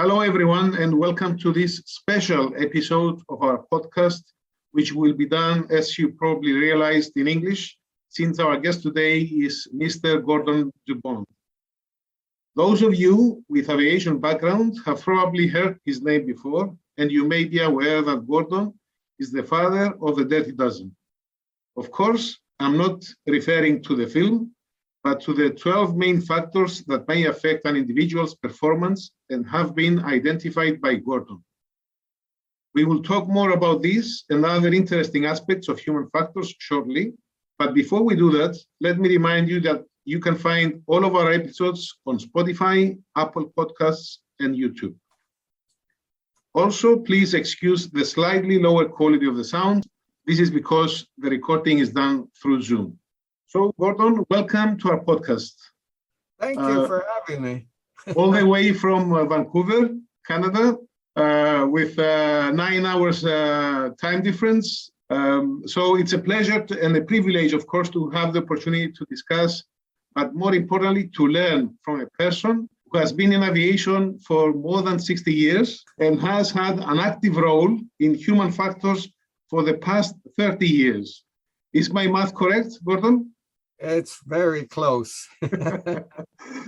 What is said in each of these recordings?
Hello, everyone, and welcome to this special episode of our podcast, which will be done, as you probably realized, in English, since our guest today is Mr. Gordon Dupont. Those of you with aviation background have probably heard his name before, and you may be aware that Gordon is the father of the Dirty Dozen. Of course, I'm not referring to the film, but to the 12 main factors that may affect an individual's performance and have been identified by Gordon. We will talk more about these and other interesting aspects of human factors shortly, but before we do that, let me remind you that you can find all of our episodes on Spotify, Apple Podcasts, and YouTube. Also, please excuse the slightly lower quality of the sound. This is because the recording is done through Zoom. So, Gordon, welcome to our podcast. Thank you for having me. All the way from Vancouver, Canada, with 9 hours time difference. So it's a pleasure and a privilege, of course, to have the opportunity to discuss, but more importantly, to learn from a person who has been in aviation for more than 60 years and has had an active role in human factors for the past 30 years. Is my math correct, Gordon? It's very close.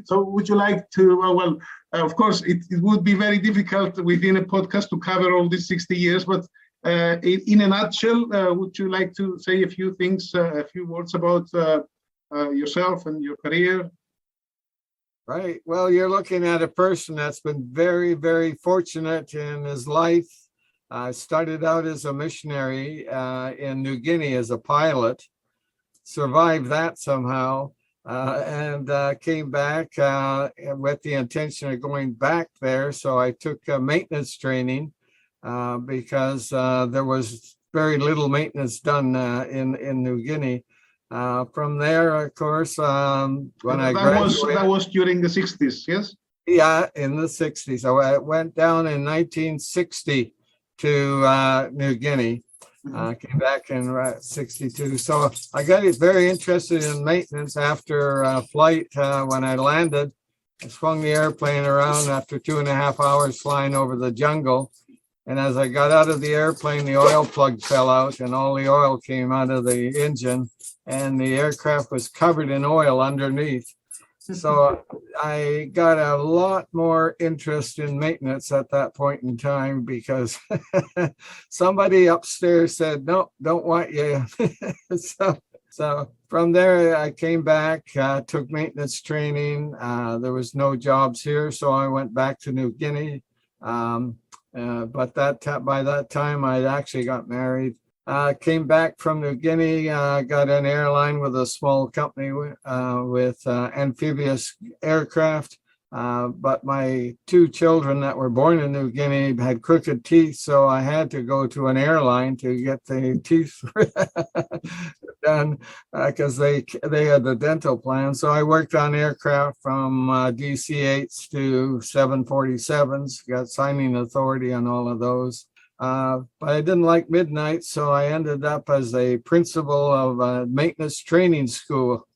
So would you like to, of course, it would be very difficult within a podcast to cover all these 60 years, but in a nutshell, would you like to say a few things, a few words about yourself and your career? Right. Well, you're looking at a person that's been very, very fortunate in his life. I started out as a missionary in New Guinea as a pilot. Survived that somehow, and came back with the intention of going back there. So I took maintenance training because there was very little maintenance done in New Guinea. From there, of course, when I graduated, that was during the 60s, yes? Yeah, in the 60s. So I went down in 1960 to New Guinea. Came back in 62. So I got very interested in maintenance after flight. When I landed, I swung the airplane around after 2.5 hours flying over the jungle. And as I got out of the airplane, the oil plug fell out and all the oil came out of the engine and the aircraft was covered in oil underneath. So I got a lot more interest in maintenance at that point in time because somebody upstairs said, no, don't want you. So from there, I came back, took maintenance training. There was no jobs here, so I went back to New Guinea. But by that time, I'd actually got married. Came back from New Guinea, got an airline with a small company with amphibious aircraft. But my 2 children that were born in New Guinea had crooked teeth, so I had to go to an airline to get the teeth done because they had the dental plan. So I worked on aircraft from DC-8s to 747s, got signing authority on all of those. But I didn't like midnight, so I ended up as a principal of a maintenance training school.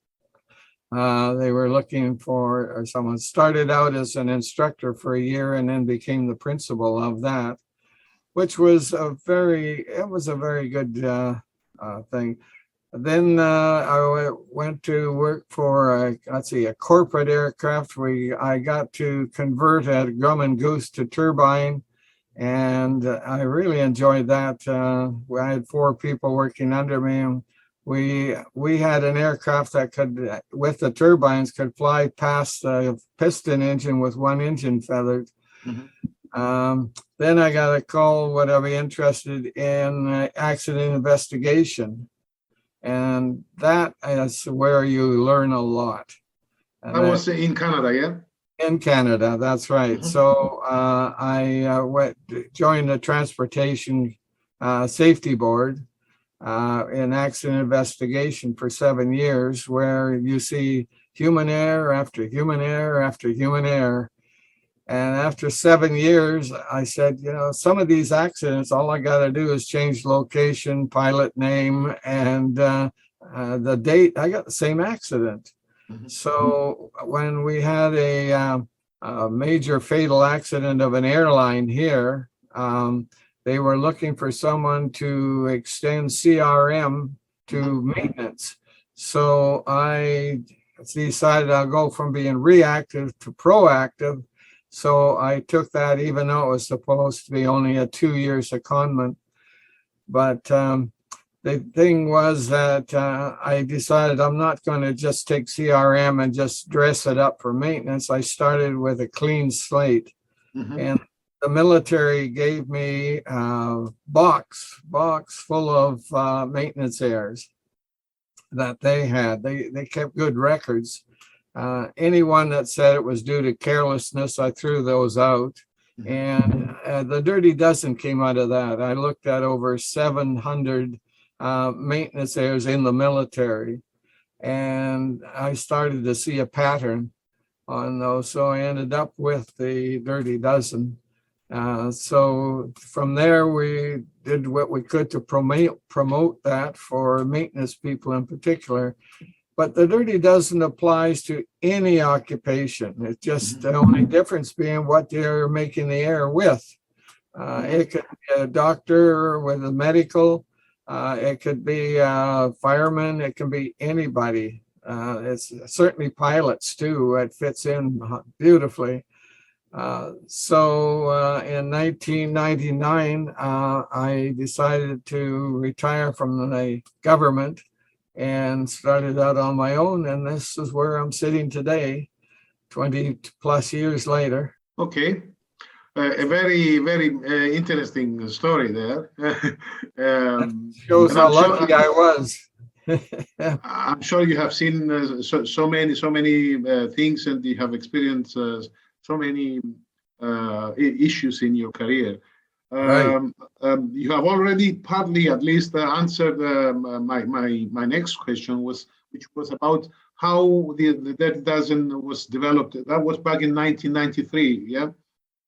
They were looking for someone. Started out as an instructor for a year and then became the principal of that, which was a very good thing. Then I went to work for a corporate aircraft. I got to convert a Grumman Goose to turbine. And I really enjoyed that. I had 4 people working under me, and we had an aircraft that could, with the turbines, could fly past the piston engine with 1 engine feathered. Mm-hmm. Then I got a call, would I be interested in accident investigation? And that is where you learn a lot. And that was in Canada, yeah? In Canada, that's right. Mm-hmm. So I joined the Transportation Safety Board in accident investigation for 7 years, where you see human error after human error after human error. And after 7 years, I said, some of these accidents, all I got to do is change location, pilot name, and the date. I got the same accident. Mm-hmm. So when we had a major fatal accident of an airline here. They were looking for someone to extend CRM to maintenance. So I decided I'll go from being reactive to proactive. So I took that, even though it was supposed to be only a 2-year secondment. But the thing was that I decided I'm not going to just take CRM and just dress it up for maintenance. I started with a clean slate. And the military gave me a box full of maintenance errors that they had. They kept good records. Anyone that said it was due to carelessness, I threw those out. And the dirty dozen came out of that. I looked at over 700 maintenance errors in the military, and I started to see a pattern on those. So I ended up with the dirty dozen. So from there, we did what we could to promote that for maintenance people in particular. But the dirty dozen applies to any occupation. It's just the only difference being what you're making the error with. It could be a doctor with a medical. It could be a fireman. It can be anybody. It's certainly pilots too. It fits in beautifully. So in 1999, I decided to retire from the government and started out on my own. And this is where I'm sitting today, 20 plus years later. Okay. A very, very interesting story there. Shows how lucky I was. I'm sure you have seen so many things, and you have experienced so many issues in your career. Right. You have already partly, at least, answered my next question, which was about how the dirty dozen was developed. That was back in 1993. Yeah.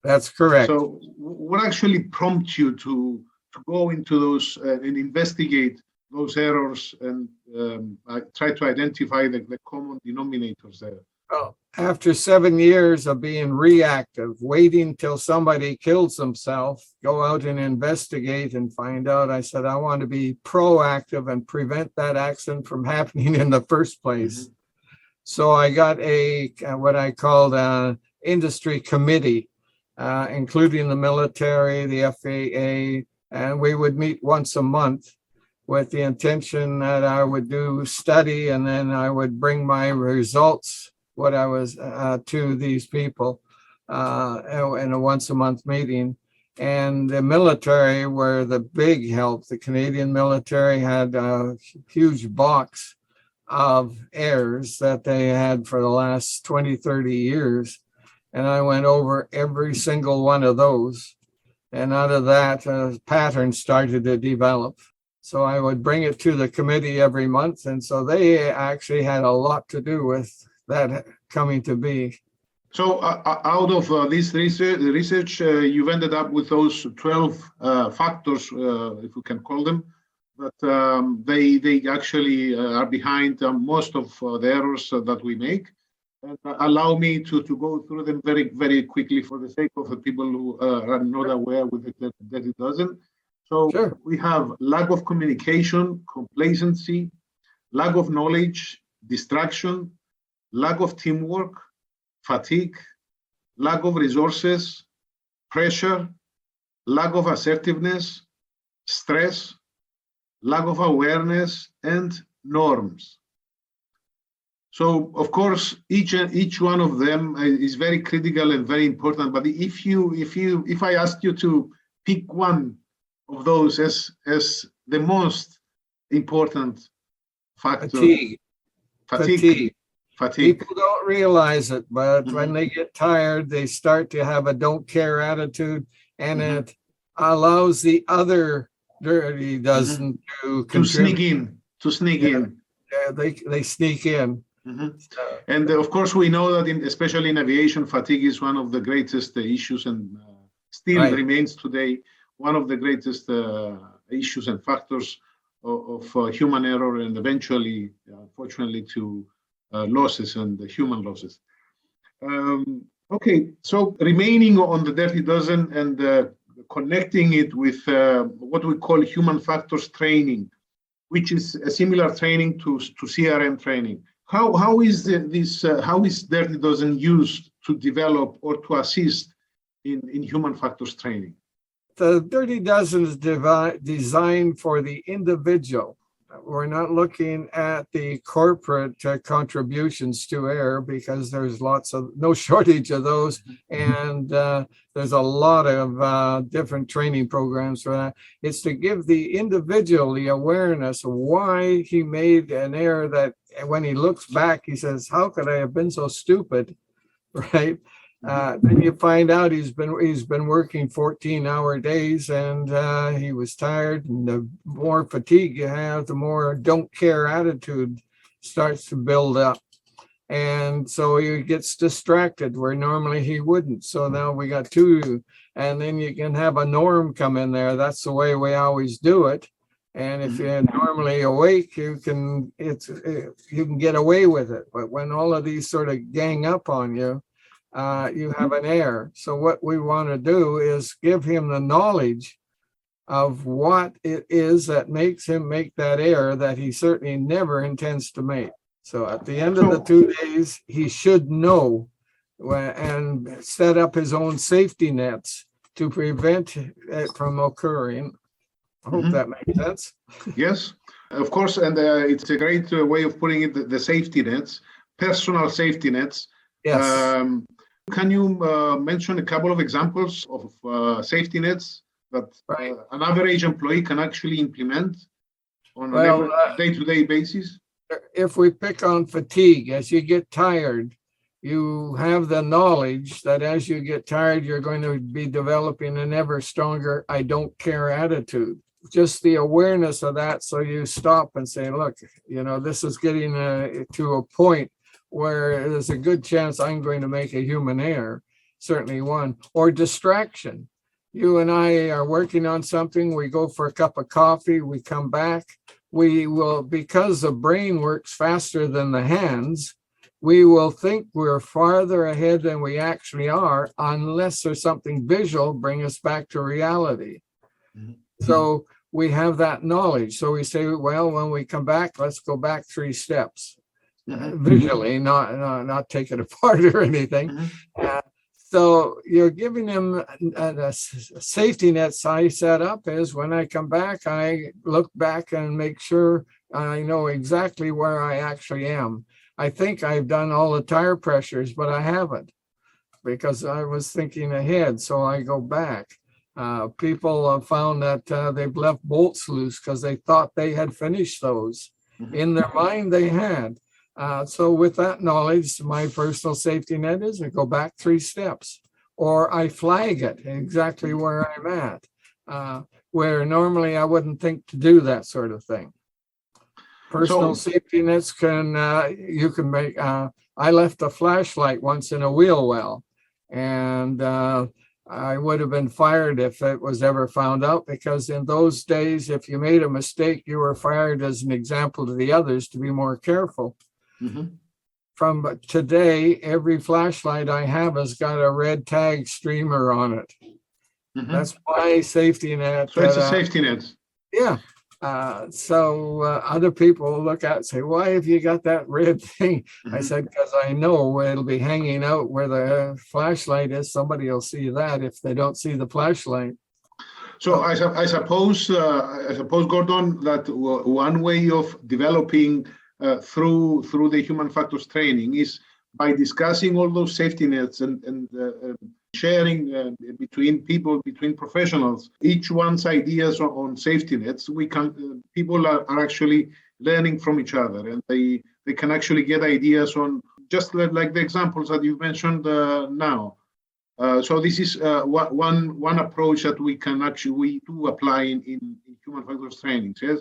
That's correct. So, what actually prompted you to go into those and investigate those errors and try to identify the common denominators there? Well, after 7 years of being reactive, waiting till somebody kills themselves, go out and investigate and find out, I said, I want to be proactive and prevent that accident from happening in the first place. So I got what I called an industry committee, including the military, the FAA, and we would meet once a month with the intention that I would do study, and then I would bring my results, what I was to these people in a once a month meeting. And the military were the big help. The Canadian military had a huge box of errors that they had for the last 20, 30 years. And I went over every single one of those. And out of that, a pattern started to develop. So I would bring it to the committee every month. And so they actually had a lot to do with that coming to be. So out of this research, you've ended up with those 12 factors, if we can call them, that they actually are behind most of the errors that we make. And allow me to go through them very, very quickly for the sake of the people who are not aware with that it doesn't. So Sure. We have lack of communication, complacency, lack of knowledge, distraction, lack of teamwork, fatigue, lack of resources, pressure, lack of assertiveness, stress, lack of awareness, and norms. So, of course, each one of them is very critical and very important. But if I ask you to pick one of those as the most important factor, fatigue. People don't realize it, but when they get tired, they start to have a don't care attitude, and it allows the other dirty dozen to sneak in. Yeah, they sneak in. And of course, we know that especially in aviation, fatigue is one of the greatest issues, and still remains today one of the greatest issues and factors of human error, and eventually, unfortunately, to losses and human losses. Okay, so remaining on the Dirty Dozen and connecting it with what we call human factors training, which is a similar training to CRM training. How is how is Dirty Dozen used to develop or to assist in human factors training? The Dirty Dozen is designed for the individual. We're not looking at the corporate contributions to AIR because there's no shortage of those. And there's a lot of different training programs for that. It's to give the individual the awareness of why he made an error that when he looks back, he says, how could I have been so stupid, right? Then you find out he's been working 14-hour days and he was tired. And the more fatigue you have, the more don't care attitude starts to build up. And so he gets distracted where normally he wouldn't. So now we got two, and then you can have a norm come in there. That's the way we always do it. And if you're normally awake, you can get away with it. But when all of these sort of gang up on you, you have an error. So what we want to do is give him the knowledge of what it is that makes him make that error that he certainly never intends to make. So at the end of the 2 days, he should know and set up his own safety nets to prevent it from occurring. I hope that makes sense. Yes, of course. And it's a great way of putting it, the safety nets, personal safety nets. Yes. Can you mention a couple of examples of safety nets that an average employee can actually implement on a day-to-day basis? If we pick on fatigue, as you get tired, you have the knowledge that as you get tired, you're going to be developing an ever stronger I don't care attitude. Just the awareness of that. So you stop and say, look, this is getting to a point where there's a good chance I'm going to make a human error, certainly one, or distraction. You and I are working on something, we go for a cup of coffee, we come back, we will, because the brain works faster than the hands, we will think we're farther ahead than we actually are, unless there's something visual bring us back to reality. So we have that knowledge. So we say, well, when we come back, let's go back 3 steps. Visually, not take it apart or anything. So you're giving them a safety net I set up is when I come back, I look back and make sure I know exactly where I actually am. I think I've done all the tire pressures, but I haven't because I was thinking ahead. So I go back. People have found that they've left bolts loose because they thought they had finished those. In their mind, they had. So with that knowledge, my personal safety net is I go back 3 steps, or I flag it exactly where I'm at, where normally I wouldn't think to do that sort of thing. Personal safety nets you can make. I left a flashlight once in a wheel well, and I would have been fired if it was ever found out, because in those days, if you made a mistake, you were fired as an example to the others to be more careful. From today, every flashlight I have has got a red tag streamer on it. That's my safety net. So it's a safety net. Yeah. So other people look at it and say, why have you got that red thing? I said, because I know it'll be hanging out where the flashlight is. Somebody will see that if they don't see the flashlight. So I suppose, Gordon, that one way of developing through the human factors training is by discussing all those safety nets and sharing between people, between professionals, each one's ideas on safety nets. People are actually learning from each other, and they can actually get ideas on just like the examples that you've mentioned now. So this is one approach that we do apply in human factors trainings. Yes.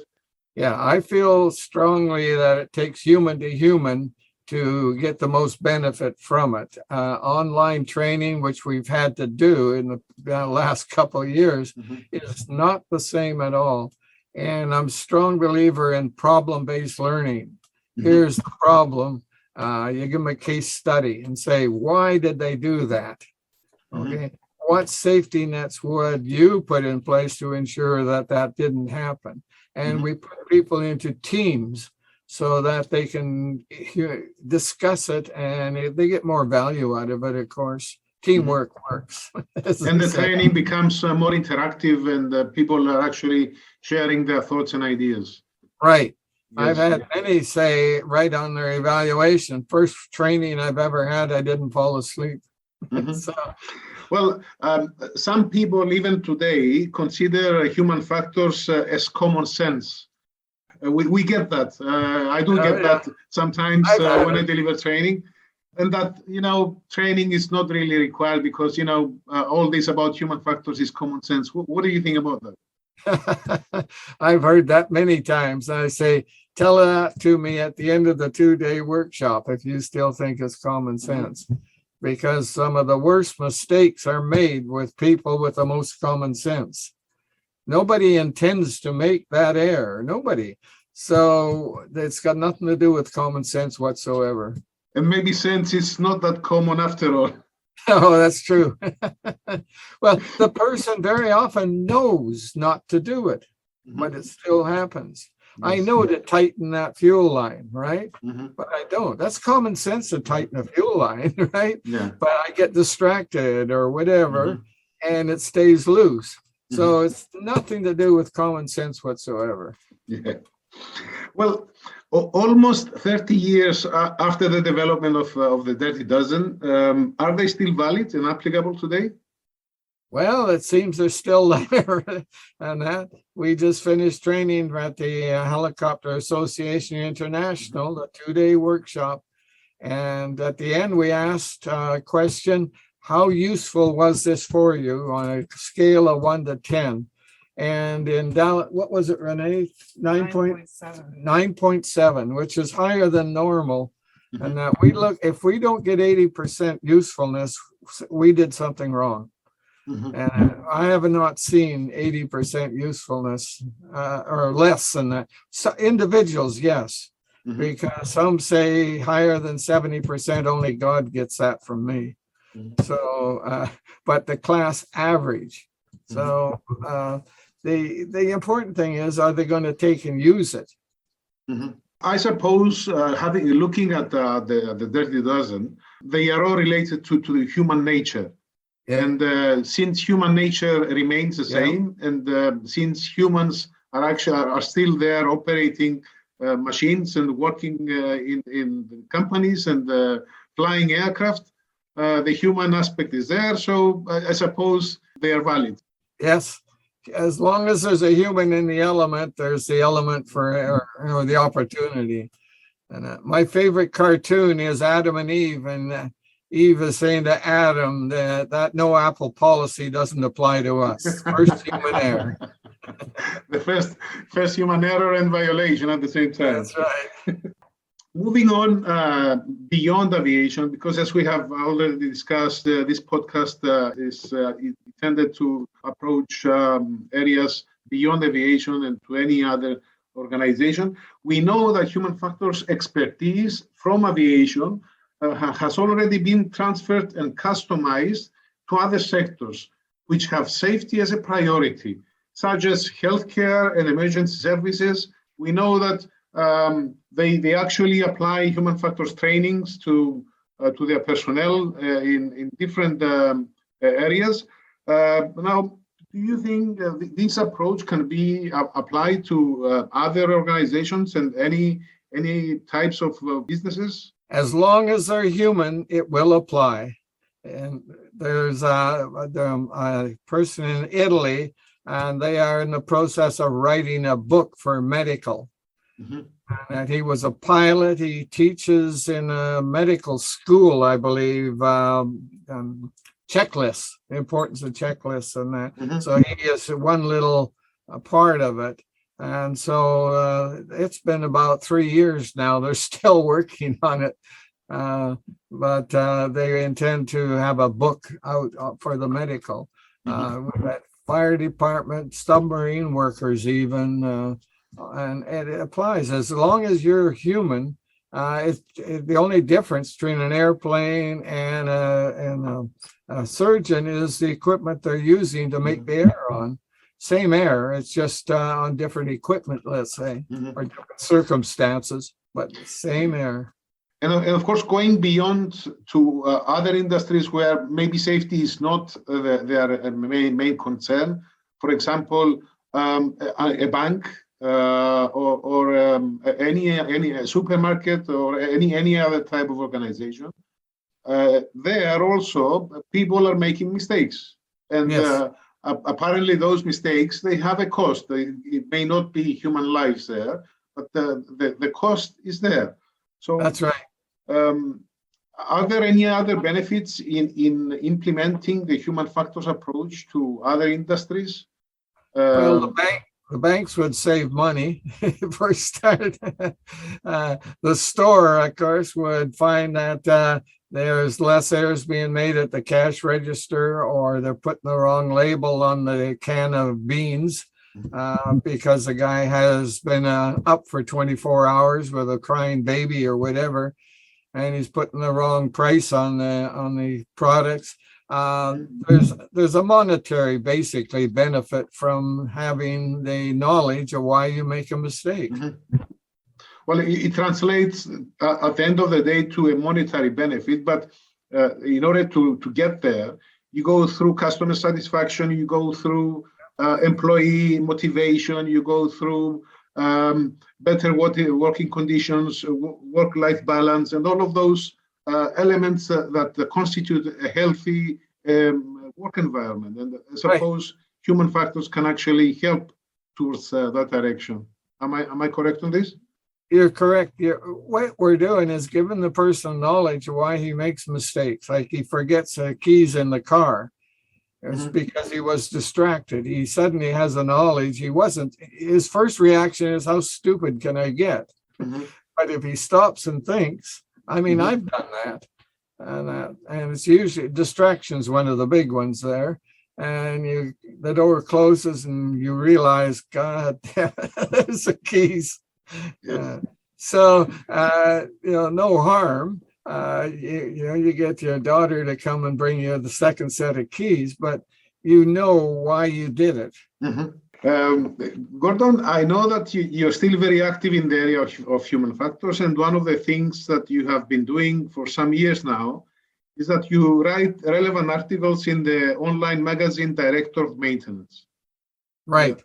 Yeah, I feel strongly that it takes human to human to get the most benefit from it. Online training, which we've had to do in the last couple of years, is not the same at all. And I'm a strong believer in problem-based learning. Here's the problem. You give them a case study and say, why did they do that? Okay. What safety nets would you put in place to ensure that that didn't happen? And we put people into teams so that they can discuss it, and they get more value out of it, of course. Teamwork works. And the training becomes more interactive, and people are actually sharing their thoughts and ideas. Right. Yes. I've had many say right on their evaluation, first training I've ever had, I didn't fall asleep. So, well, some people even today consider human factors as common sense. We get that. I do get that sometimes when I deliver training, and that, training is not really required because, all this about human factors is common sense. What do you think about that? I've heard that many times. I say, tell that to me at the end of the 2-day workshop if you still think it's common sense. Because some of the worst mistakes are made with people with the most common sense. Nobody intends to make that error. Nobody. So it's got nothing to do with common sense whatsoever. And maybe sense is not that common after all. Oh, that's true. Well, the person very often knows not to do it, but it still happens. Yes. I know to tighten that fuel line, right? But I don't. That's common sense to tighten a fuel line, right? Yeah. But I get distracted or whatever, and it stays loose. So it's nothing to do with common sense whatsoever. Yeah. Well, almost 30 years after the development of the Dirty Dozen, are they still valid and applicable today? Well, it seems they're still there. And that we just finished training at the Helicopter Association International, the 2-day workshop. And at the end, we asked a question, how useful was this for you on a scale of 1 to 10? And in Dallas, what was it, Renee? 9.7, which is higher than normal. And that if we don't get 80% usefulness, we did something wrong. And I have not seen 80% usefulness or less than that. So individuals, yes, because some say higher than 70%, only God gets that from me. So, but the class average. So the important thing is, are they going to take and use it? I suppose looking at the Dirty Dozen, they are all related to the human nature. Yeah. And since human nature remains the same, and since humans are still there operating machines and working in companies and flying aircraft, the human aspect is there. So I suppose they are valid. Yes. As long as there's a human in the element, there's the element for the opportunity. And my favorite cartoon is Adam and Eve, and Eve is saying to Adam that no Apple policy doesn't apply to us. First human error. The first human error and violation at the same time. That's right. Moving on beyond aviation, because as we have already discussed, this podcast is intended to approach areas beyond aviation and to any other organization. We know that human factors expertise from aviation has already been transferred and customized to other sectors which have safety as a priority, such as healthcare and emergency services. We know that they actually apply human factors trainings to their personnel in different areas. Now, do you think this approach can be applied to other organizations and any types of businesses? As long as they're human, it will apply. And there's a person in Italy, and they are in the process of writing a book for medical. And he was a pilot. He teaches in a medical school, I believe, checklists, the importance of checklists and that. So he is one little part of it. And so it's been about 3 years now. They're still working on it. But they intend to have a book out for the medical. We've got fire department, submarine workers even, and it applies. As long as you're human, The only difference between an airplane and a surgeon is the equipment they're using to make the air on. Same air, it's just on different equipment, let's say, or different circumstances, but same air. And of course, going beyond to other industries where maybe safety is not their main concern. For example, a bank or any supermarket or any other type of organization. There also people are making mistakes, and Yes. Apparently those mistakes, they have a cost. It may not be human lives there, but the cost is there. So That's right. Are there any other benefits in implementing the human factors approach to other industries? Well, the banks would save money for a start. The store, of course, would find that there's less errors being made at the cash register, or they're putting the wrong label on the can of beans because the guy has been up for 24 hours with a crying baby or whatever, and he's putting the wrong price on the products. There's a monetary, basically, benefit from having the knowledge of why you make a mistake. Well, it translates at the end of the day to a monetary benefit, but in order to get there, you go through customer satisfaction, you go through employee motivation, you go through better working conditions, work-life balance, and all of those elements that constitute a healthy work environment. And I suppose human factors can actually help towards that direction. Am I correct on this? You're correct. What we're doing is giving the person knowledge of why he makes mistakes. Like he forgets the keys in the car. It's because he was distracted. He suddenly has a knowledge. His first reaction is, how stupid can I get? But if he stops and thinks, I mean, I've done that. And it's usually distractions, one of the big ones there. And the door closes and you realize, God, there's the keys. So no harm. You get your daughter to come and bring you the second set of keys, but you know why you did it. Gordon, I know that you're still very active in the area of human factors, and one of the things that you have been doing for some years now is that you write relevant articles in the online magazine Director of Maintenance. Right.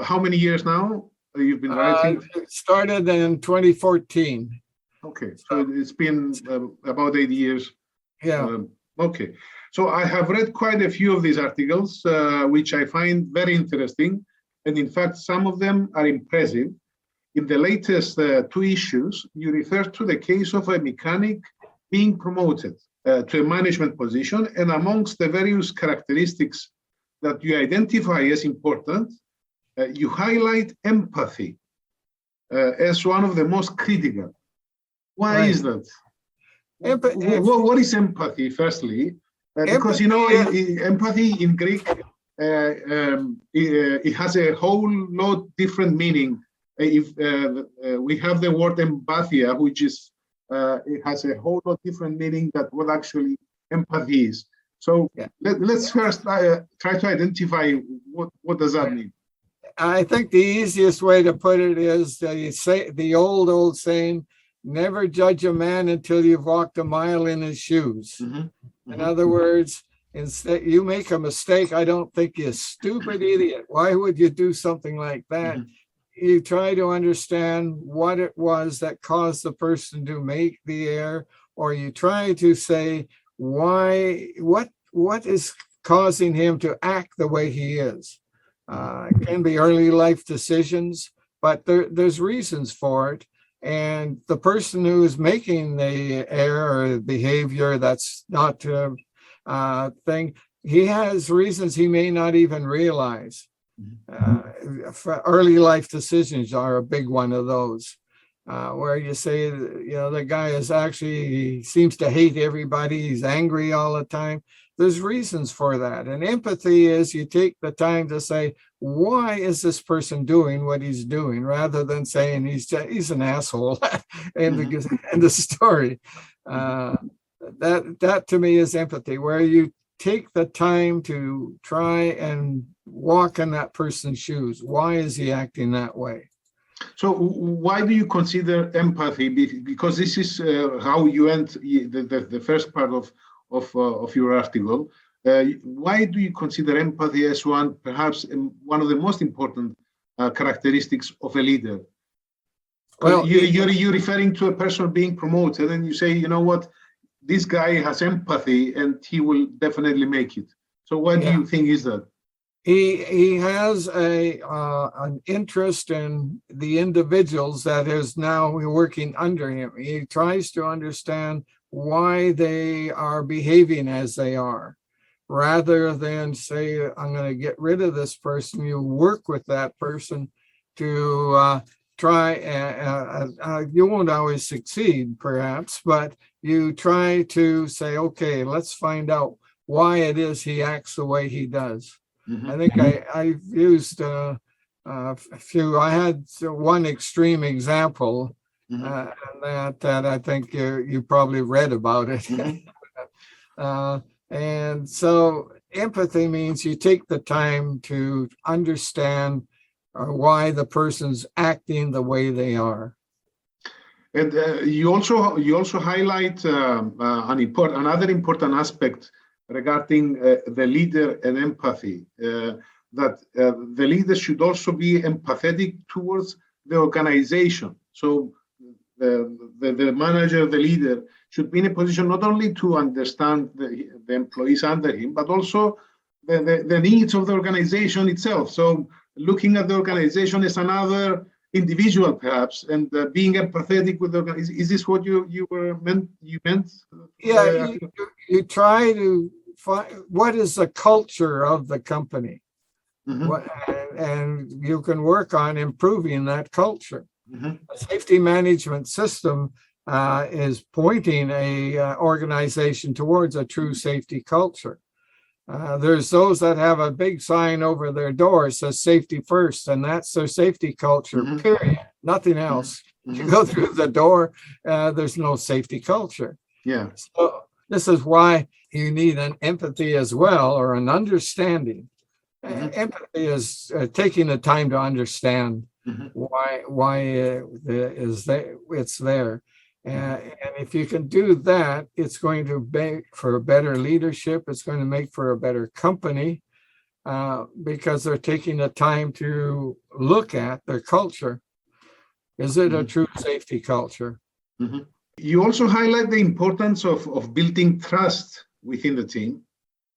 How many years now you've been writing? It started in 2014. Okay, so it's been about 8 years. Okay, so I have read quite a few of these articles, which I find very interesting. And in fact, some of them are impressive. In the latest 2 issues, you refer to the case of a mechanic being promoted to a management position. And amongst the various characteristics that you identify as important, you highlight empathy as one of the most critical. Why is that? What is empathy, firstly? Because, empathy in Greek, it has a whole lot different meaning. If we have the word empathia, which is, it has a whole lot different meaning than what actually empathy is. So let's first try to identify what does that mean. I think the easiest way to put it is the old saying, never judge a man until you've walked a mile in his shoes. In other words, instead you make a mistake, I don't think you're a stupid idiot. Why would you do something like that? You try to understand what it was that caused the person to make the error, or you try to say what is causing him to act the way he is. It can be early life decisions, but there's reasons for it. And the person who is making the error or behavior that's not thing, he has reasons he may not even realize. Early life decisions are a big one of those. where you say, the guy is actually, he seems to hate everybody. He's angry all the time. There's reasons for that. And empathy is you take the time to say, why is this person doing what he's doing, rather than saying he's an asshole in the story. That to me is empathy, where you take the time to try and walk in that person's shoes. Why is he acting that way? So why do you consider empathy? Because this is how you end the first part of your article. Why do you consider empathy as perhaps one of the most important characteristics of a leader? Well, you're referring to a person being promoted, and you say, you know what, this guy has empathy, and he will definitely make it. So what do you think is that? He has an interest in the individuals that is now working under him. He tries to understand why they are behaving as they are, rather than say, I'm going to get rid of this person. You work with that person to try, you won't always succeed perhaps, but you try to say, okay, let's find out why it is he acts the way he does. I think I've used a few. I had one extreme example that I think you probably read about it. And so empathy means you take the time to understand why the person's acting the way they are. And you also highlight another important aspect regarding the leader and empathy, that the leader should also be empathetic towards the organization. So the manager, the leader, should be in a position not only to understand the employees under him, but also the needs of the organization itself. So looking at the organization as another individual, perhaps, and being empathetic with the organization. Is this what you meant? Yeah, you try to find what is the culture of the company, and you can work on improving that culture. A safety management system is pointing a organization towards a true safety culture. There's those that have a big sign over their door that says safety first, and that's their safety culture, period. Nothing else. You go through the door, there's no safety culture. Yeah. So this is why you need an empathy as well, or an understanding. Empathy is taking the time to understand why it's there. And if you can do that, it's going to make for better leadership. It's going to make for a better company because they're taking the time to look at their culture. Is it a true safety culture? You also highlight the importance of building trust within the team.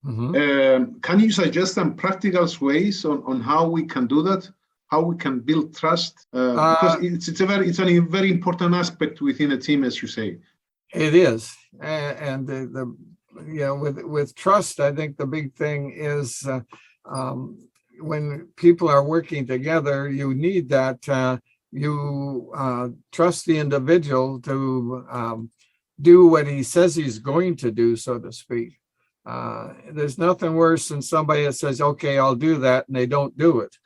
Can you suggest some practical ways on how we can do that? How we can build trust? Because it's a very important aspect within a team, as you say. It is, and with trust, I think the big thing is when people are working together, you need that you trust the individual to do what he says he's going to do, so to speak. There's nothing worse than somebody that says, okay, I'll do that, and they don't do it.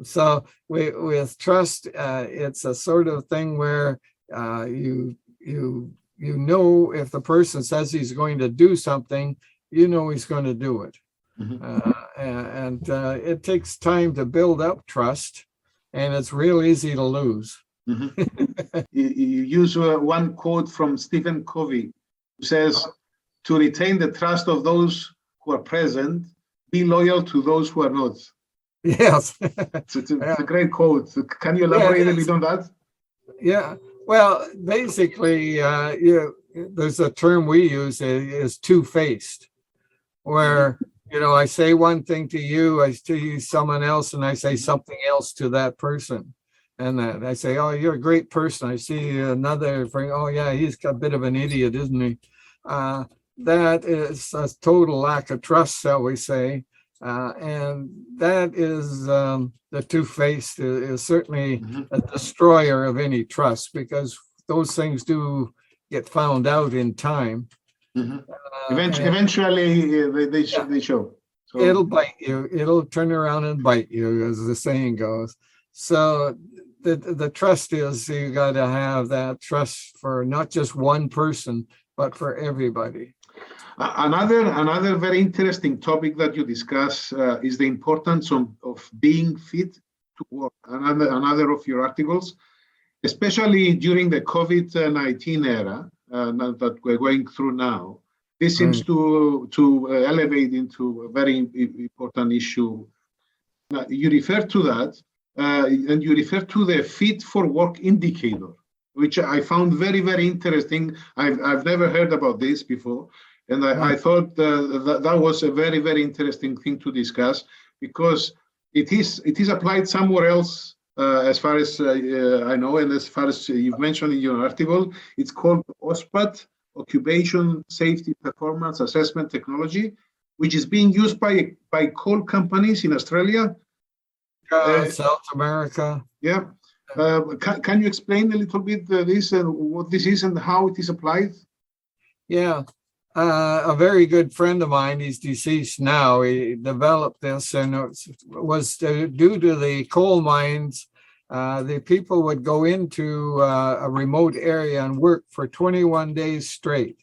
So with trust, it's a sort of thing where you know if the person says he's going to do something, you know he's going to do it. And it takes time to build up trust, and it's real easy to lose. You use one quote from Stephen Covey, who says, to retain the trust of those who are present, be loyal to those who are not. Yes. It's a great quote. Can you elaborate a bit on that? Yeah. Well, basically, there's a term we use is two-faced, where, I say one thing to you, I see someone else, and I say something else to that person. And that I say, oh, you're a great person. I see another friend, oh, yeah, he's a bit of an idiot, isn't he? That is a total lack of trust, shall we say. And that is the two-faced is certainly Mhm. a destroyer of any trust, because those things do get found out in time. Mhm. And Eventually, yeah, they show. it'll So, bite you. It'll turn around and bite you, as the saying goes. So the trust is, you got to have that trust for not just one person, but for everybody. another very interesting topic that you discuss is the importance of being fit to work. Another of your articles, especially during the COVID-19 era that we're going through now. This seems Right. to elevate into a very important issue. You refer to that, and you refer to the fit for work indicator, which I found very, very interesting. I've never heard about this before, and I thought that was a very, very interesting thing to discuss, because it is applied somewhere else, as far as I know, and as far as you've mentioned in your article. It's called OSPAT, Occupation Safety Performance Assessment Technology, which is being used by coal companies in Australia. South America. Yeah. Can you explain a little bit this and what this is and how it is applied? Yeah. A very good friend of mine, he's deceased now, he developed this, and it was due to the coal mines. The people would go into a remote area and work for 21 days straight,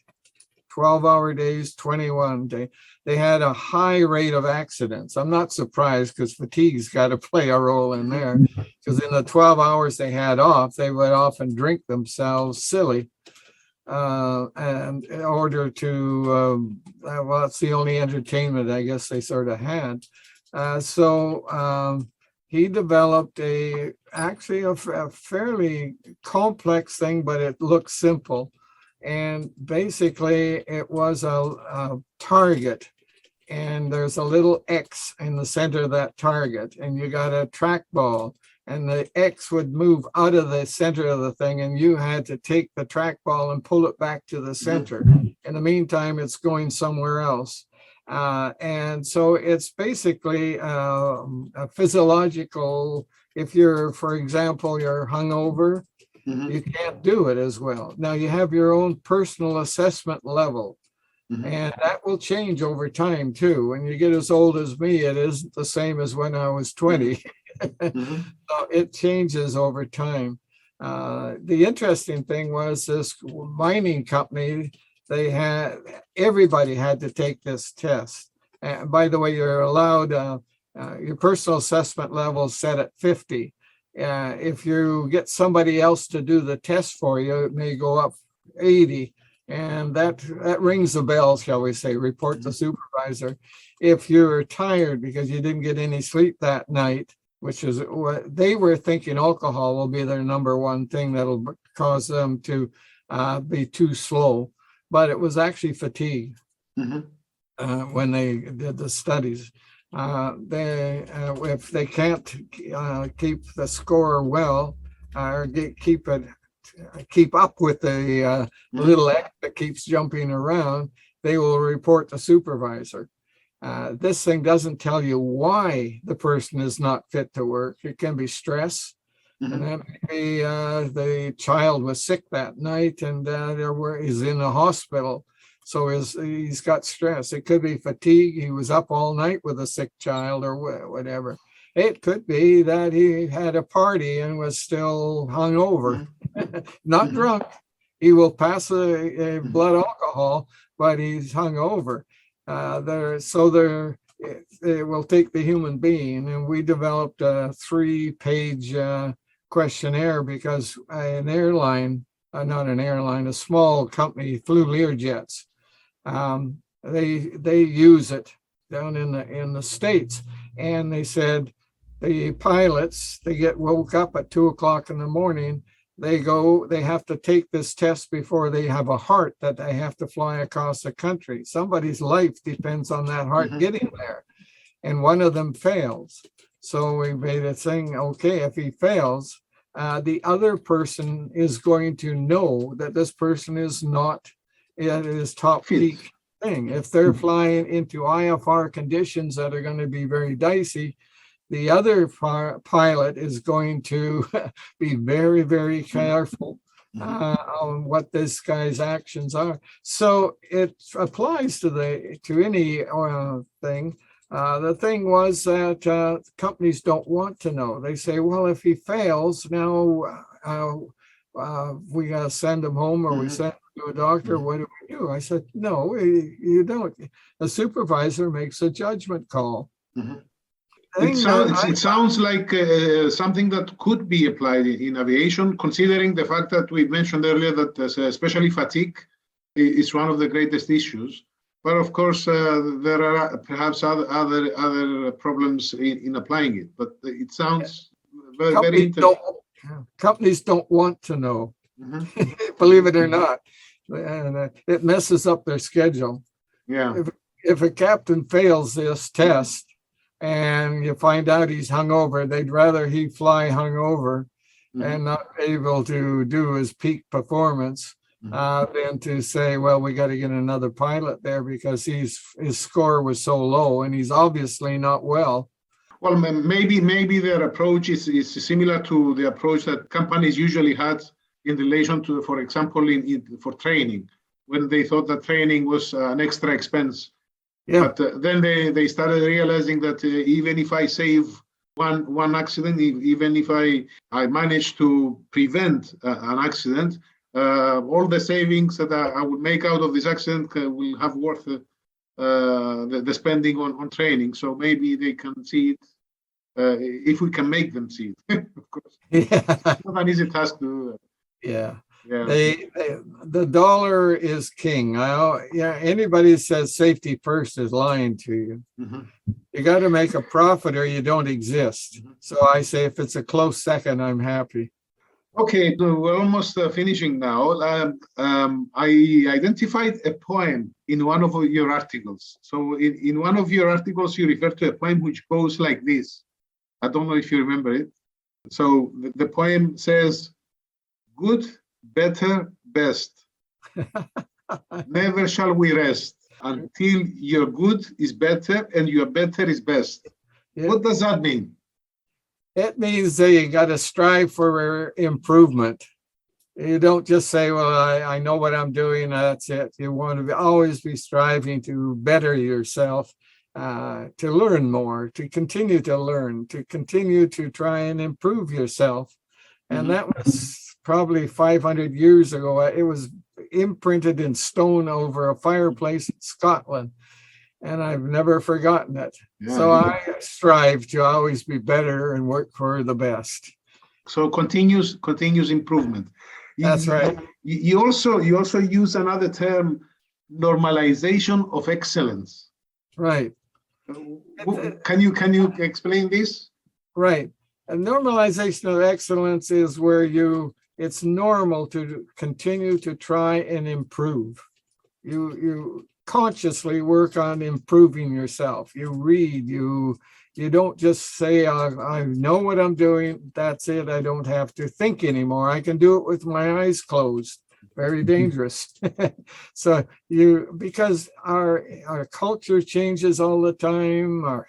12-hour days, 21 days. They had a high rate of accidents. I'm not surprised, because fatigue's got to play a role in there. Because in the 12 hours they had off, they would often drink themselves silly. And in order to, well, it's the only entertainment I guess they sort of had. So he developed actually a fairly complex thing, but it looked simple. And basically it was a target, and there's a little X in the center of that target, and you got a trackball, and the X would move out of the center of the thing, and you had to take the trackball and pull it back to the center. In the meantime, it's going somewhere else. And so it's basically a physiological, if you're, for example, you're hungover, you can't do it as well. Now you have your own personal assessment level. And that will change over time too. When you get as old as me, it isn't the same as when I was 20. So it changes over time. The interesting thing was this mining company, everybody had to take this test. And by the way, you're allowed your personal assessment level set at 50. If you get somebody else to do the test for you, it may go up 80. And that rings the bell, shall we say, report to supervisor. If you're tired because you didn't get any sleep that night, which is what they were thinking, alcohol will be their number one thing that'll cause them to be too slow. But it was actually fatigue when they did the studies. If they can't keep the score well, or keep up with the little X that keeps jumping around, they will report the supervisor. This thing doesn't tell you why the person is not fit to work. It can be stress. And that may be the child was sick that night, and he's in the hospital. So he's got stress. It could be fatigue. He was up all night with a sick child or whatever. It could be that he had a party and was still hungover, not drunk. He will pass a blood alcohol, but he's hungover. It will take the human being, and we developed a 3-page questionnaire because a small company flew Learjets. They use it down in the States, and they said the pilots, they get woke up at 2:00 in the morning. They have to take this test before they have a heart that they have to fly across the country. Somebody's life depends on that heart getting there. And one of them fails. So we made a thing, okay, if he fails, the other person is going to know that this person is not at his top peak. thing. If they're flying into IFR conditions that are going to be very dicey, the other pilot is going to be very, very careful on what this guy's actions are. So it applies to any thing. The thing was that companies don't want to know. They say, well, if he fails, now we got to send him home or we send him to a doctor. What do we do? I said, no, you don't. The supervisor makes a judgment call. It sounds like something that could be applied in aviation, considering the fact that we mentioned earlier that especially fatigue is one of the greatest issues. But of course, there are perhaps other problems in applying it. But it sounds very interesting. Companies don't want to know, believe it or not, and it messes up their schedule. Yeah. If a captain fails this test and you find out he's hungover, they'd rather he fly hungover and not able to do his peak performance. Than to say, well, we got to get another pilot there because his score was so low and he's obviously not well. Well, maybe their approach is similar to the approach that companies usually had in relation to, for example, for training, when they thought that training was an extra expense. Yeah. But then they started realizing that even if I save one accident, even if I manage to prevent an accident, all the savings that I would make out of this accident will have worth the spending on training. So maybe they can see it if we can make them see it. Of course, it's not an easy task to do that. Yeah. The dollar is king. Anybody who says safety first is lying to you. You got to make a profit or you don't exist. So I say if it's a close second, I'm happy. Okay, so we're almost finishing now. I identified a poem in one of your articles. So in one of your articles, you refer to a poem which goes like this. I don't know if you remember it. So the poem says, good, better, best. Never shall we rest until your good is better and your better is best. Yeah. What does that mean? It means that you got to strive for improvement. You don't just say, well, I know what I'm doing, that's it. You want to always be striving to better yourself, to learn more, to continue to learn, to continue to try and improve yourself. And that was probably 500 years ago. It was imprinted in stone over a fireplace in Scotland. And I've never forgotten it. Yeah. So I strive to always be better and work for the best. So continuous improvement. That's right. You also use another term, normalization of excellence. Right. Can you explain this? Right. A normalization of excellence is where it's normal to continue to try and improve. You consciously work on improving yourself. You read, you don't just say, I know what I'm doing, that's it, I don't have to think anymore. I can do it with my eyes closed. Very dangerous. So because our culture changes all the time,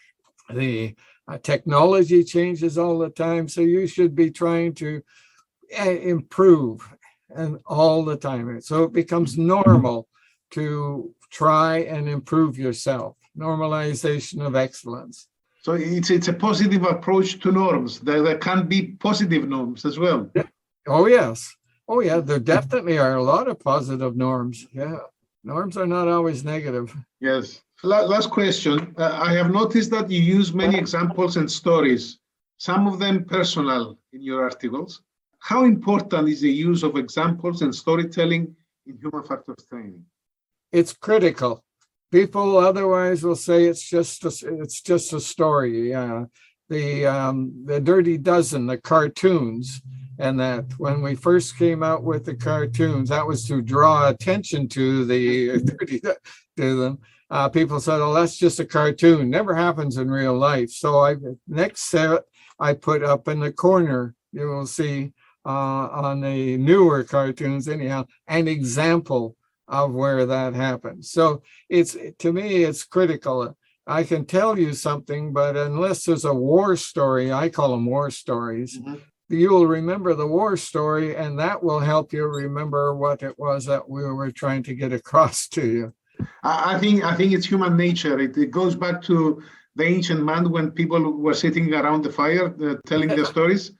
the technology changes all the time, so you should be trying to improve and all the time. So it becomes normal to try and improve yourself. Normalization of excellence. So it's a positive approach to norms. There can be positive norms as well. Yeah. Oh, yes. Oh, yeah. There definitely are a lot of positive norms. Yeah. Norms are not always negative. Yes. Last question. I have noticed that you use many examples and stories, some of them personal in your articles. How important is the use of examples and storytelling in human factors training? It's critical. People otherwise will say it's just a story. The Dirty Dozen, the cartoons, and that when we first came out with the cartoons, that was to draw attention to them. People said, "Oh, that's just a cartoon. Never happens in real life." So next set I put up in the corner. You will see on the newer cartoons, anyhow, an example of where that happened. So to me, it's critical. I can tell you something, but unless there's a war story, I call them war stories, you will remember the war story, and that will help you remember what it was that we were trying to get across to you. I think it's human nature. It goes back to the ancient man when people were sitting around the fire telling their stories.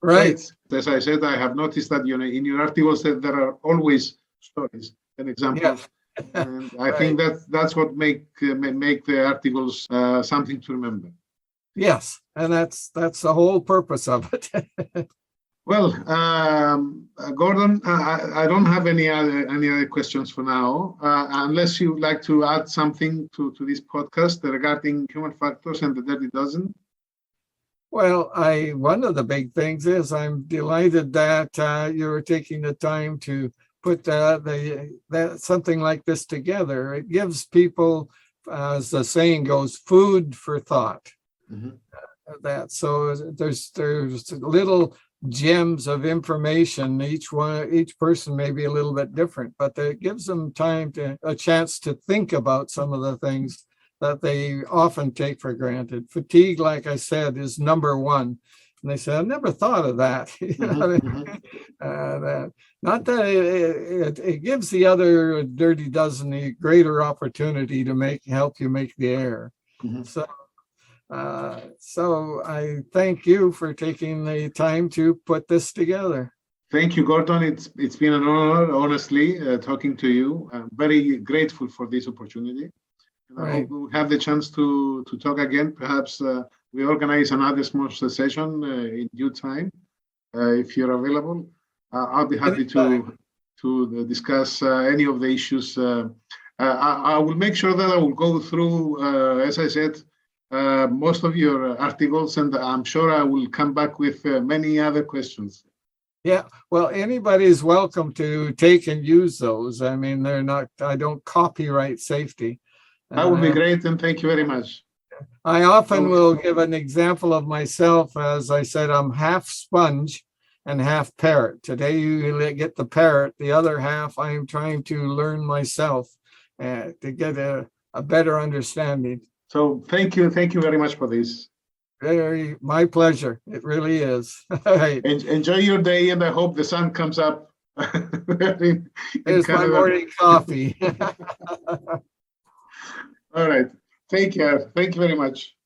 Right. As I said, I have noticed that in your articles that there are always stories and examples. Yeah. And I think that's what make the articles something to remember. Yes, and that's the whole purpose of it. Well, Gordon, I don't have any other questions for now, unless you would like to add something to this podcast regarding human factors and the Dirty Dozen. Well, one of the big things is I'm delighted that you were taking the time to put something like this together. It gives people, as the saying goes, food for thought. So there's little gems of information. Each person may be a little bit different, but it gives them a chance to think about some of the things that they often take for granted. Fatigue, like I said, is number one. And they say, I've never thought of that. Not that it gives the other Dirty Dozen a greater opportunity to help you make the air. So I thank you for taking the time to put this together. Thank you, Gordon. It's been an honor, honestly, talking to you. I'm very grateful for this opportunity. And I hope we'll have the chance to talk again. Perhaps we organize another small session in due time, if you're available. I'll be happy to discuss any of the issues. I will make sure that I will go through, as I said, most of your articles, and I'm sure I will come back with many other questions. Yeah, well, anybody's welcome to take and use those. I mean, I don't copyright safety. That would be great, and thank you very much. I often will give an example of myself. As I said, I'm half sponge and half parrot. Today you get the parrot, the other half I am trying to learn myself to get a better understanding. So thank you very much for this. My pleasure. It really is. Right. Enjoy your day, and I hope the sun comes up. Here's my morning coffee. All right. Take care. Thank you very much.